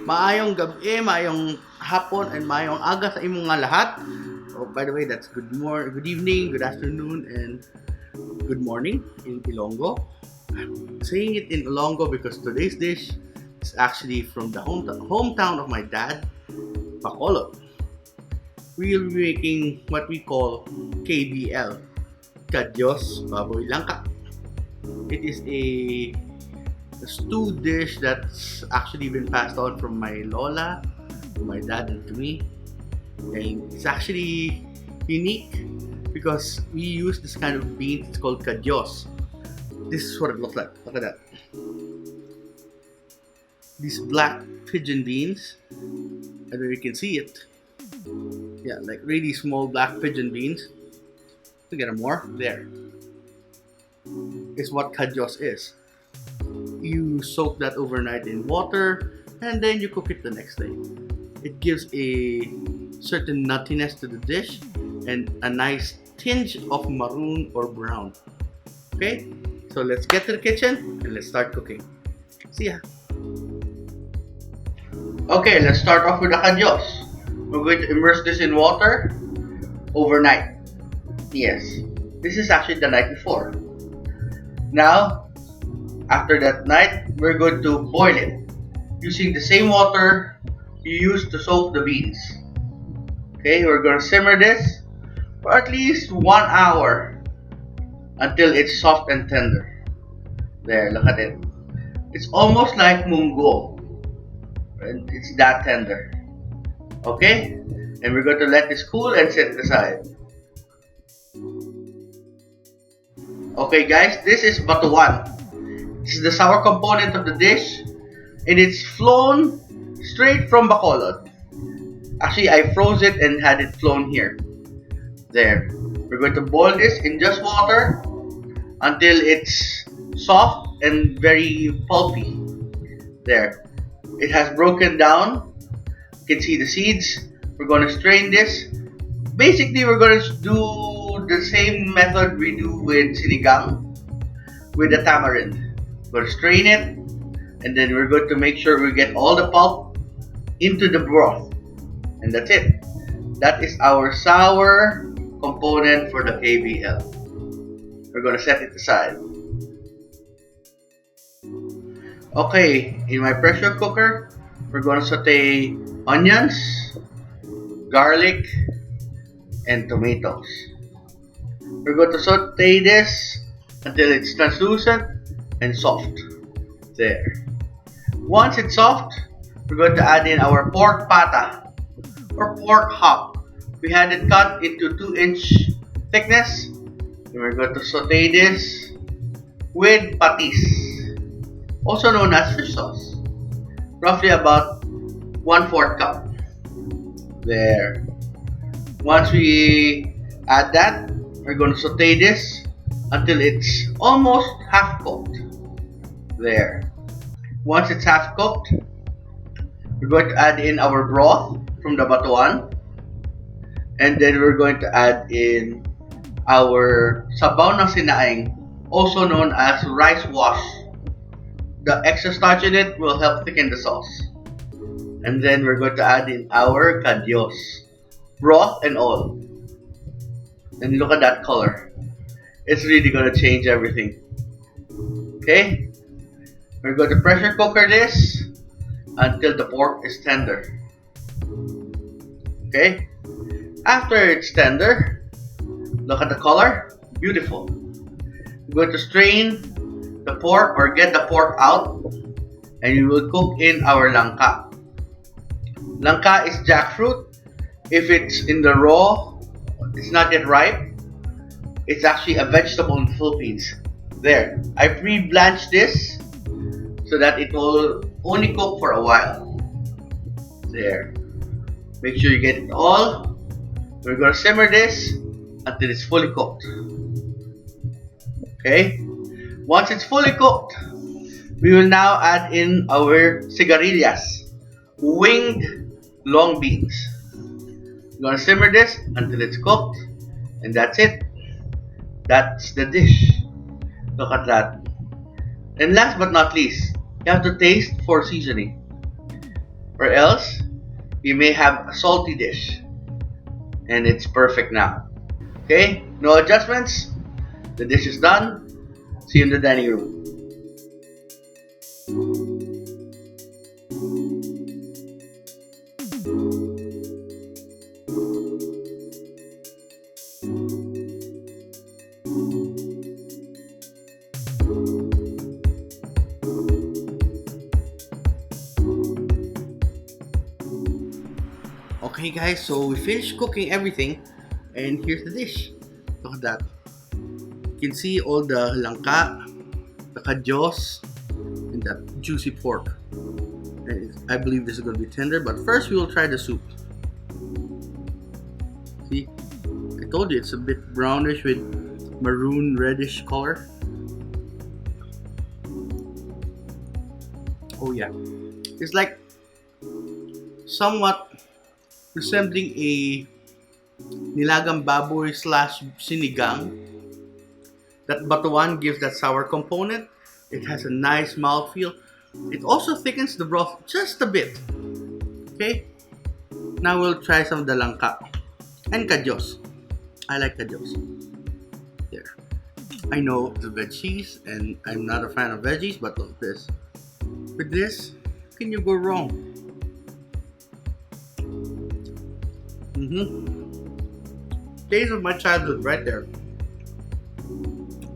Maayong gabi, maayong hapon, and maayong aga sa imong nga lahat. Oh, by the way, that's good evening, good afternoon, and good morning in Ilonggo. I'm saying it in Ilonggo because today's dish is actually from the hometown of my dad, Bacolod. We'll be making what we call KBL, Kadyos Baboy Langka. It is a stew dish that's actually been passed on from my lola to my dad and to me, and it's actually unique because we use this kind of beans. It's called kadyos. This is what it looks like. Look at that. These black pigeon beans. I don't know if you can see it. Yeah, like really small black pigeon beans. To get more there is what kadyos is. You soak that overnight in water and then you cook it the next day. It gives a certain nuttiness to the dish and a nice tinge of maroon or brown. Okay, so let's get to the kitchen and let's start cooking. See ya. Okay, let's start off with the kadyos. We're going to immerse this in water overnight. Yes, this is actually the night before. Now, after that night, we're going to boil it using the same water you used to soak the beans. Okay, we're going to simmer this for at least 1 hour until it's soft and tender. There, look at it. It's almost like munggo. And it's that tender. Okay, and we're going to let this cool and set it aside. Okay guys, this is batuan. This is the sour component of the dish, and it's flown straight from Bacolod. Actually, I froze it and had it flown here. There. We're going to boil this in just water until it's soft and very pulpy. There. It has broken down. You can see the seeds. We're going to strain this. Basically, we're going to do the same method we do with sinigang with the tamarind. We're going to strain it, and then we're going to make sure we get all the pulp into the broth, and that's it. That is our sour component for the KBL. We're going to set it aside. Okay, in my pressure cooker, we're going to saute onions, garlic, and tomatoes. We're going to saute this until it's translucent and soft. There. Once it's soft, we're going to add in our pork pata or pork hop. We had it cut into 2-inch thickness. And we're going to saute this with patis, also known as fish sauce. Roughly about 1/4 cup. There. Once we add that, we're going to saute this until it's almost half cooked. There. Once it's half cooked, we're going to add in our broth from the batuan, and then we're going to add in our sabaw ng sinaing, also known as rice wash. The extra starch in it will help thicken the sauce. And then we're going to add in our kadyos, broth and all. And look at that color. It's really going to change everything. Okay? We're going to pressure cooker this until the pork is tender. Okay? After it's tender, look at the color. Beautiful. We're going to strain the pork or get the pork out, and we will cook in our langka. Langka is jackfruit. If it's in the raw, it's not yet ripe. It's actually a vegetable in the Philippines. There. I pre-blanched this so that it will only cook for a while. There. Make sure you get it all. We're going to simmer this until it's fully cooked. Okay? Once it's fully cooked, we will now add in our sigarilyas, winged long beans. We're going to simmer this until it's cooked, and that's it. That's the dish. Look at that. And last but not least, you have to taste for seasoning. Or else, you may have a salty dish. And it's perfect now. Okay? No adjustments. The dish is done. See you in the dining room. Okay guys, so we finished cooking everything and here's the dish. Look at that. You can see all the langka, the kadyos, and that juicy pork. And I believe this is going to be tender, but first we will try the soup. See, I told you it's a bit brownish with maroon reddish color. Oh yeah, it's like somewhat resembling a nilagang baboy slash sinigang. That batuan gives that sour component. It has a nice mouthfeel. It also thickens the broth just a bit. Okay, now we'll try some of the langka and kadyos. I like kadyos. There. I know the veggies and I'm not a fan of veggies, but look at this. With this, can you go wrong? Days of my childhood right there.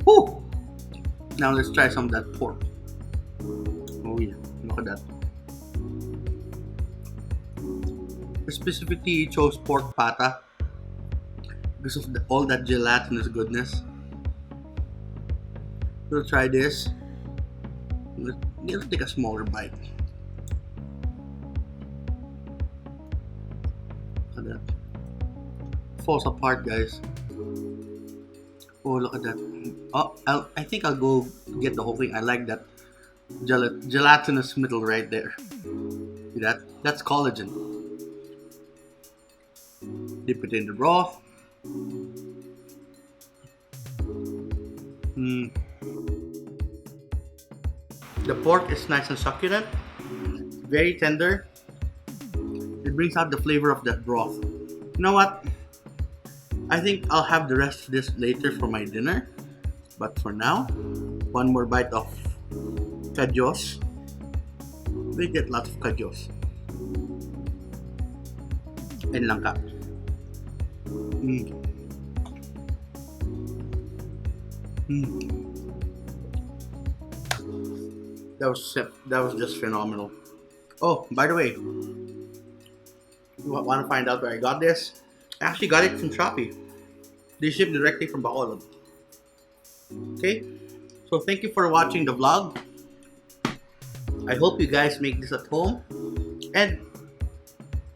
Woo! Now let's try some of that pork. Oh yeah, look at that. I specifically chose pork pata because of all that gelatinous goodness. We'll try this. Let's take a smaller bite. Look at that. Falls apart, guys. Oh, look at that. Oh, I think I'll go get the whole thing. I like that gelatinous middle right there. See that? That's collagen. Dip it in the broth. The pork is nice and succulent. Very tender. It brings out the flavor of that broth. You know what? I think I'll have the rest of this later for my dinner. But for now, one more bite of kadyos. We get lots of kadyos. And langka. That was just phenomenal. Oh, by the way, you want to find out where I got this? I actually got it from Shopee. They ship directly from Bacolod. Okay, so thank you for watching the vlog. I hope you guys make this at home. And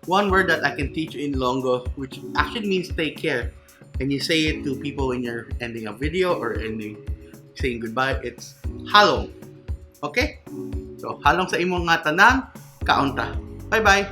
one word that I can teach you in Ilonggo, which actually means take care, and you say it to people when you're ending a video or saying goodbye, it's halong. Okay? So halong sa imong nga tanan, kaunta. Bye bye.